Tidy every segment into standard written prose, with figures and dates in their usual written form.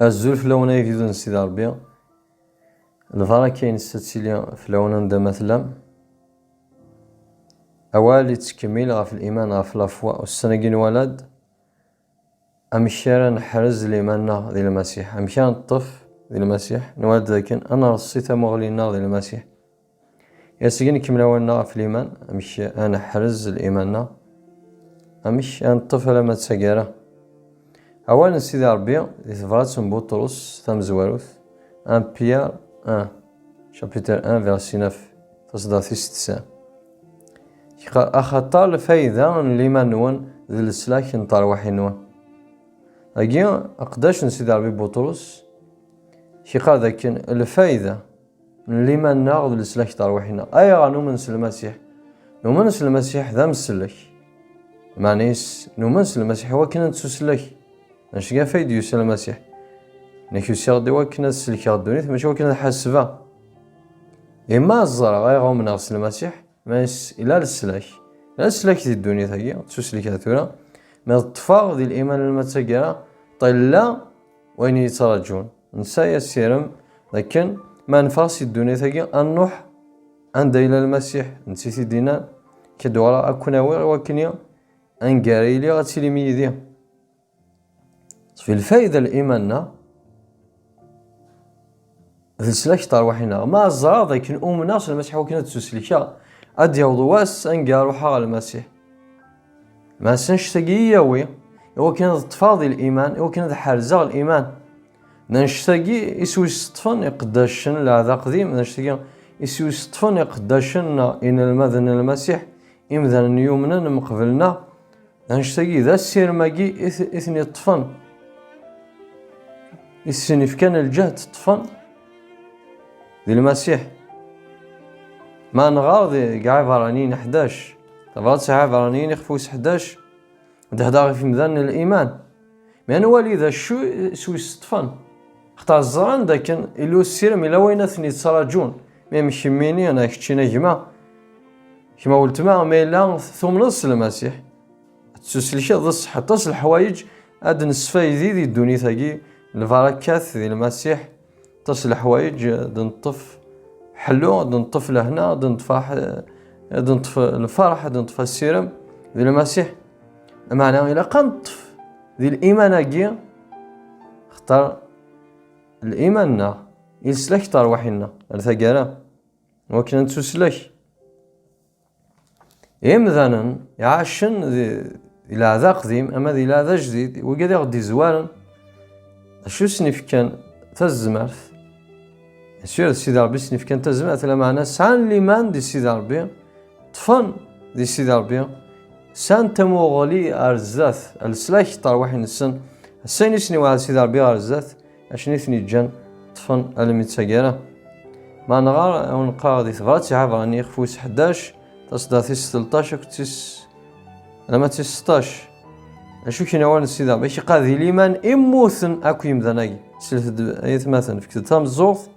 الزول فلونا يفيدون سيدي ربي الفرا كاين ستسيليا فلونا ندا مثلا أوالي تكميل غاف الإيمان غاف لافوا والسنقين ولد أمشيرا نحرز الإيماننا ذي المسيح أمشيرا نطف ذي المسيح نوالد لكن أنا رصيت مغلي النار ذي المسيح يا سيقين كملاونا في الإيمان أمشي أنا حرز الإيماننا أمشي نطف لما تسقيره أولا سيدي ربي ثفرات بطرس ثم زواروث أن بيار 1 شابتر 1 فيرسي 9 تصدر في 6 أخطر الفايدة الإيمان نون ذي السلاك نطار وحي نون أجي أقداش سيدي ربي بطرس قال ذاك الفايدة الإيمان ناخذ السلاك نطار وحينا أي غنؤمن المسيح نؤمن المسيح ذا مسلك معنيس نؤمن المسيح هو كنا نتسلك اش كاع فايد يوصل المسيح ناك يوصل دوا كنا نسلك الدنيا ماشي هو كنا حاسبها اما الزرع غير غو من غسل المسيح ماس الى السلاك لا السلاك ديال الدنيا تاهي تسلك ثورا ما الطفاق ديال الايمان المتسكره طلا وين يترجون نسى السيرم لكن ما نفاس الدنيا تاهي النوح عند الى المسيح نسيتي دينا كدورا اكوناوي وكنيا انكاري لي غتسلي ميديا في الفائدة الإيماننا ذي السلاك طار وحينا ما الزرار ذاك نؤمناش المسيح وكنا تسلكا أدي وضواس أنقار وحا المسيح ما سنشتاقي ياوي هو كنا تفاضي الإيمان هو كنا حرزة الإيمان نشتاقي يسوي سطفن يقداشن لا قديم نشتاقي يسوي سطفن يقداشن إن المذن المسيح إمذن يومنا مقبلنا نشتاقي ذا السير ماقي إثني الطفن السنف كان الجهد طفن ذي المسيح ما نغار ذي قاع فرانين 11 تفاضل ساعة فرانين يخفوس 11 دهدا في مذن الإيمان من والي شو سوي طفن اختار الزران لكن إلو السيرم إلا وين ثني تسراجون ما مشميني أنا كتشينا جماعة كما قلت ما إلا ثم نص المسيح تسلشي ضص حتى الحوايج هاد نصفاي ذي الدنيا ثقي البركات ذي المسيح تصل حوايج دنطف حلو دنطف لهنا دنطف الفرح دنطف السيرم ذي المسيح معناه إلا قنطف ذي الإيمان أجي اختار الإيماننا يسلك طار وحينا الثقالة وكنا نتسلك إمذانا يعشن إلى ذا قديم أما إلى ذا جديد وقد يغدي زوارا شو سنف كان تزمرث سير سيدي ربي سنف كان تزمرث لا معنى سان ليمان دي سيدي ربي طفن دي سيدي ربي سان تموغلي أرزاث السلاك طروحي نسن السين يسني واحد سيدي ربي أرزاث عشان يثني جن طفن المتسجرة ما نغار أو نقار دي ثغرات سحاب راني يخفوس 11 تصدر في 16 كتس لما 16 شو كنا وان السيدة باش قاذي ليمان إموثن أكو يمذناي سلسة أيث مثلا في كتاب الزوف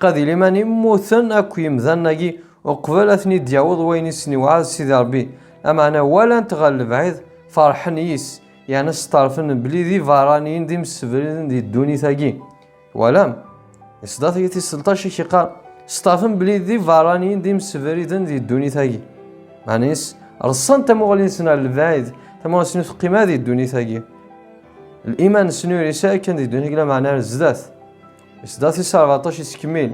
قاذي ليمان إموثن أكو يمذناي وقبل أثني دياوض وين يسني وعاد السيدة ربي أما أنا ولا نتغلب عيد فرحن يس يعني ستعرفن بلي ذي فارانيين دي مسفرين دي الدوني ثاقي ولام إصداث يتي 16 قال ستعرفن بلي ذي فارانيين دي مسفرين دي الدوني ثاقي معنيس رصان تموغلين سنة البعيد تمام سنو قيمة ذي الدنيا ثاقي الإيمان سنو رسالة كان ذي الدنيا قلا معناها الزداث الزداث يسار 14 يسكمل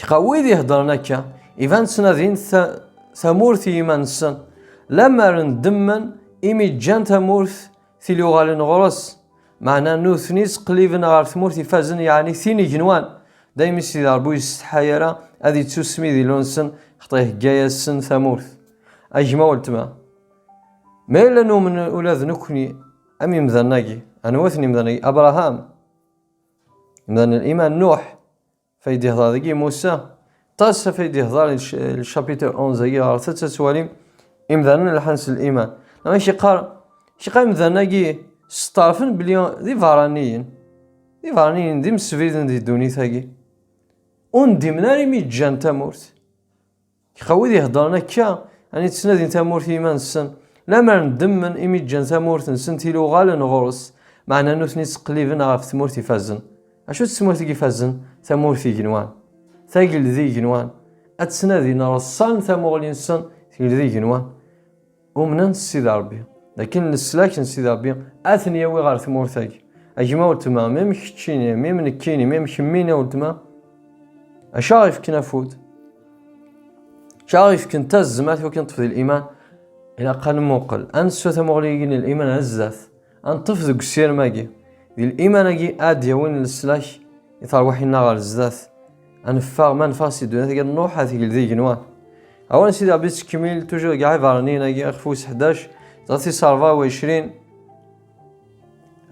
يقوي ذي هدرنا كا إيفان سنة ذين ثمورث إيمان سن لما رندمن إيمي جان ثمورث ثلو غالين غرس معناه نوثنيس قليبنا غار ثمورث يفازن يعني ثيني جنوان دايما سيدي ربو يستحيرا هذه تسمي ذي لونسن خطيه جايا سن ثمورث أجمع والتما ما إلا نو من أولاد نكني أمي مذناقي أنا وثني مذناقي أبراهام مذن الإيمان نوح فيدي هذا موسى طاس فيدي هذا الشابيتر 11 على 3 سواليم إمذن الحنس الإيمان لما شقار مذناقي ستعرفن بليون ذي فارانيين دي مسفيدن دي دوني ثاقي دي مناري مي جان تامورت يخوي ذي هضرنا كا يعني تسنادين تامورت إيمان السن لما ندمن إمي جان تامورت نسن تيلو غالن غرس معنا نوثني تقليبا غاف ثمورتي فازن. اشو ثمورتي كيفازن؟ ثمورتي جنوان ثاقل ذي جنوان اتسنادي نرصان ثموغلين سن ثقل ذي جنوان ومنن سيد ربي. لكن السلاكن سيد ربي اثني وي غار ثمورتاك اجما ولتما ميم كتشيني ميم نكيني ميم كمينا ولتما اشاغف كنا فوت شاغف كنت الزمات وكنت في الايمان الى قال موقل انسو ثموغلين الايمان هزاث ان تفذق السير ماجي دي الايمان اجي اديا وين السلاك يطار وحي النغار الزاث انفاغ ما نفاسي دون هذيك النوحه ثقل ذي جنوان. اولا سيدي عبد كميل توجو كاع فارنين اجي اخفوس 11 تعطي صارفا 20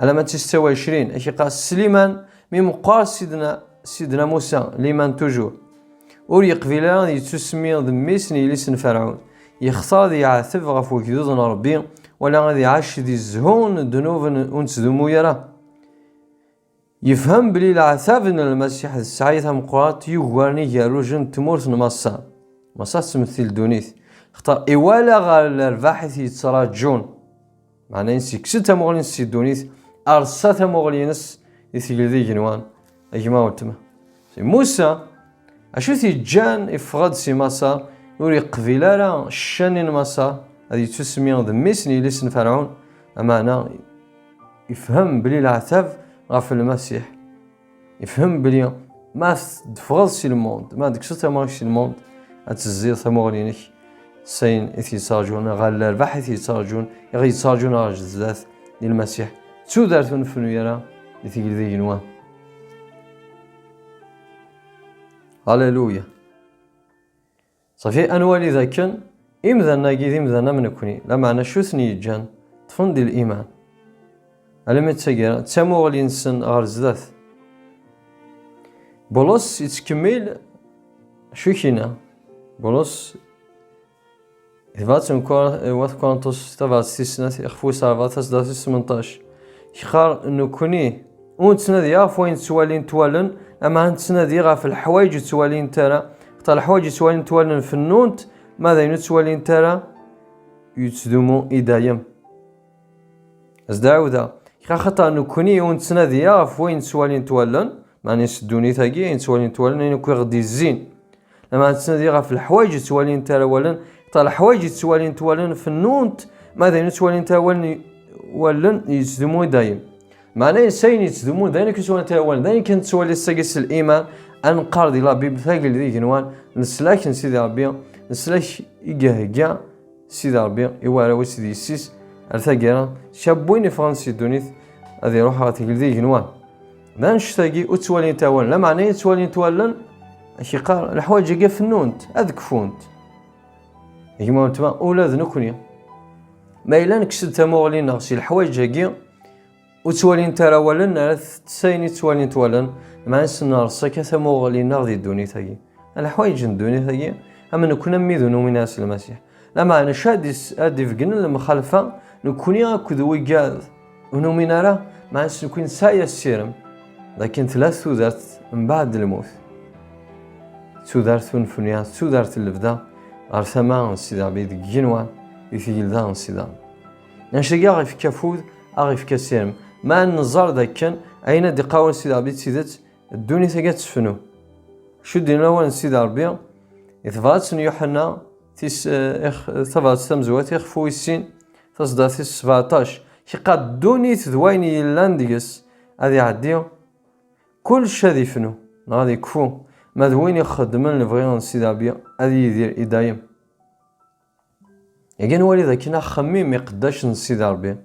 على ما تستوى 20 اشي قاس سليمان مي مقار سيدنا موسى ليمان توجو وري قبيله يتسمي ذميسني لسن فرعون يختار ذي عاثف غفو كيدوز ربي ولا غادي عاش ذي الزهون دنوب ونتذمو يرى يفهم بلي العذاب ان المسيح السعيد مقرات يغوارني ياروجن تمورت مصا تمثيل دونيث اختار ايوالا غار الرباحث يتراجون معناه نسي كستا مغلين سي دونيث ارساتا مغلينس يثقل ذي جنوان اجما ولتما موسى اشو جان افغاد سي ماسا يوري قبيله الشانين ماسا هذه تسمي ذميسني لسن فرعون امانه يفهم بلي العذاب غاف المسيح يفهم بلي ما تفغض سي الموند ما ديك شتا ماشي الموند اتزير ثمورينك سين اثي سارجون غال البحث يسارجون يغي يسارجون راجزات للمسيح تو دارتون فنو يرى يثقل ذي جنوان. هاليلويا. صافي انوالي ذاكن امذا ناقي امذا نمنكوني لا معنى شو ثني جان تفندي الايمان على تساقير تسامو الانسان غير زدات بولس يتكمل شو كينا بولس إذا وات كونتوس تبع سيسنات يخفو سارفاتاس داسي 18 يخار انه كوني ونتسنادي غاف وين توالين توالن اما نتسنادي غاف الحوايج توالين ترى حتى الحوايج توالين توالن في النونت ماذا ينتوالين ترى يتدومو إدايم ازدعو ذا خاطر انه كوني ونتسنادي غاف وين توالين توالن معني سدوني تاقي نتوالين توالن انو كي غدي الزين لما نتسنادي غاف الحوايج توالين ترى ولن حتى الحوايج توالين توالن في النونت ماذا ينتوالين توالن ولن يتدومو دايم معناه سين يتدومو دايما كيسوالين توالن دايما كنت توالي الساقس الايمان ان قاردي ربي بثاقل ذي جنوان نسلاك سيدي ربي نسلاك يقهقا سيدي ربي يوارا وسيدي يسيس ارثاقيرا شابوين فرنسي دونيث هذه روحها ثقل ذي جنوان لا نشتاقي وتوالين توالن لا معناه توالين توالن اشي قار الحوايج يقا في النونت اذك فونت يجمعوا انتما اولاد نكوني ما الا نكسد تموغلين نغسي الحوايج يقا وتوالين تراولن تسايني توالين توالن مع نسنا رصاكا ثموغلين نغذي الدوني ثاقي الحوايج الدوني ثاقي اما نكون ميذو نومي ناس المسيح لا معنى شادس ادي فقنا المخالفة نكوني اكدوي قاذ ونومي نارا مع نس نكون سايا السيرم لكن ثلاث ثودارت من بعد الموت ثودارت فنفنيات ثودارت اللفدا ارثما سيدا عبيد جنوان يثقل ذا سيدا نشتاقي اغي في كافود اغي في كاسيرم ما النظار ذاك كان اين دقاون سيدا عبيد سيدات الدوني ثقات تفنو شو دينا الاول سيدا ربي يثبات سن يوحنا تيس ثبات تمزوات يخفو السين تصدى تيس 17 قد دوني تذويني اللانديس هذه عديو كل شذي فنو غادي يكفو ما ذوين يخدمن لفغيان سيدا ربي هذه يدير إدايم يجين والي كنا خميم يقداش نسيدا ربي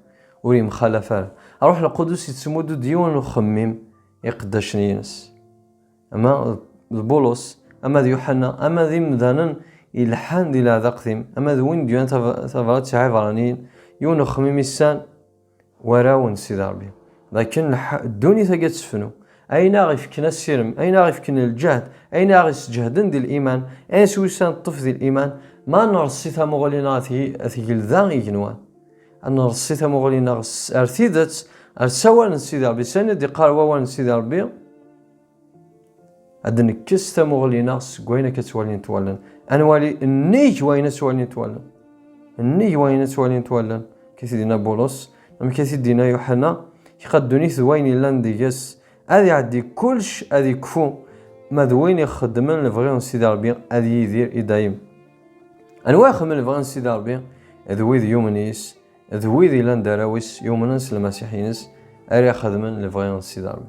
وري مخالفة اروح للقدس يتسمودو ديون وخميم يقداش نينس اما بولس اما يوحنا اما ذي مذانن يلحان دي لا ذقثم اما ذوين ديون تفرات شعي فرانين يون خميم السان وراون سيدا ربي لكن الدوني ثقات سفنو اين غيف كنا السيرم اين غيف كنا الجهد اين غيف جهدن دي الايمان اين سويسان الطف دي الايمان ما نرصيتها مغليناتي اثقل ذا يجنوان ان رصيتها مغلينا ارثيدت ارسوال نسيدا ربي سنة دي قال ووال نسيدا ربي ادن كستا مغلينا سقوينا كتوالين توالن انا والي النيج وين توالين توالن النيج وين توالين توالن كثير دينا بولس ام كثير دينا يوحنا يخدوني ثوين لان ديجاس هذي عدي كلش هذي كفو ما ذوين يخدمن لفغيون سيدي ربي هذي يدير دايم انواع خدمن لفغيون سيدي ربي ذويذ يومنيس ذويذ لان دراويس يومنس المسيحينس اري خدمن لفغيون سيدي ربي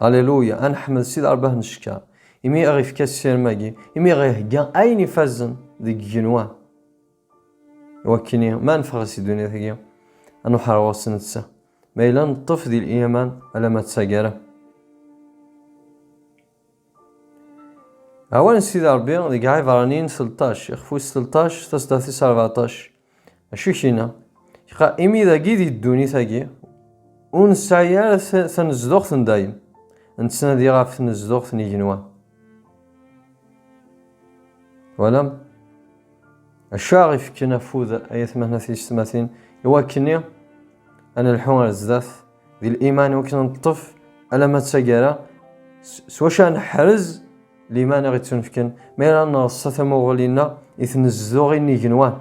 هاليلويا نحمد سيدي ربي نشكا يمي غي في كاس ماجي يمي غي كاع اين فازن ديك جنوا وكني ما نفغ سي الدنيا ثقيا انو حروا سنتسا ما إلا نطف ديال الإيمان على ما تساقرا أولا سيدي ربي ديك عبرانيين 13 يخفوس 13 تصدافيس 14 أشو كينا يقا إمي ذاكي دي الدوني ثاقي ونسعيا ثنزدوغ ثندايم نتسنا دي غاف ثنزدوغ ثنيجنوا ولم الشاغي فكنا فوذ أي 38 يواكني أنا الحوار الزاف ذي الإيمان وكنا نطف على ما تساقرا سواشا نحرز الإيمان غي تنفكن ما إلا نرصة مغلينا يتنزدو غي نيجنوان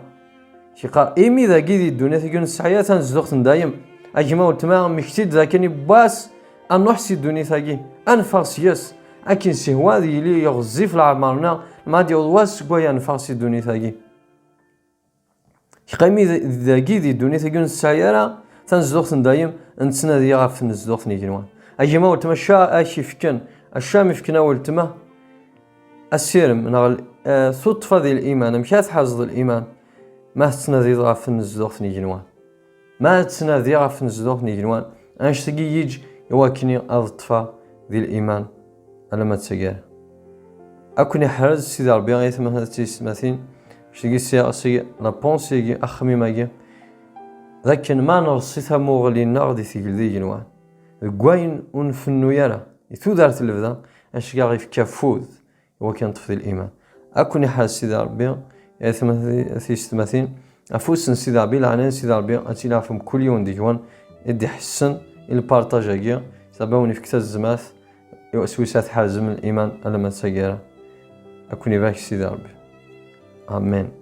شيقا إيمي ذاكي دي الدنيا ثيقون السحيا تنزدوغ تندايم أجما ولتما مكتيد ذاكني باس أن نحسي الدنيا ثاقي أنفاق سياس أكين سيهوا ذي لي يغزي في العمارنا ما دي واس قويا نفاق الدنيا ثاقي شيقا إيمي ذاكي دي الدنيا ثيقون السحيا تنزدوغ تندايم نتسنا دي غاف نزدوغ نيجنوان أجما ولتما شا أشي فكن الشام فكنا ولتما السيرم نغل صدفة ذي الإيمان مشات حظ الإيمان ما تسنادي غاف نزدوغ نيجنوان ما تسنادي غاف نزدوغ نيجنوان أنش تجي يجي يواكني أضطفى ذي الإيمان على ما تسجل أكوني حرز سيدي ربي غيث من هذا التسمثين شتجي سياسي لابونسي يجي أخمي ماجي لكن ما نرصيتها مغلي النغدي ثقل ذي جنوان قوين ونفنو يرى يثو دارت اللفظة أنش قاعد في كفوذ وكان طفل الإيمان أكوني حال سيدي ربي ثمثين أفوسن سيدي ربي لعنان سيدي ربي أتيلافهم كل يوم ديجوان يدي حسن البارطاجاكي سابوني في كتاب الزماث يوسوسات حازم الإيمان على ما تسجيرا أكوني باك سيدي ربي آمين.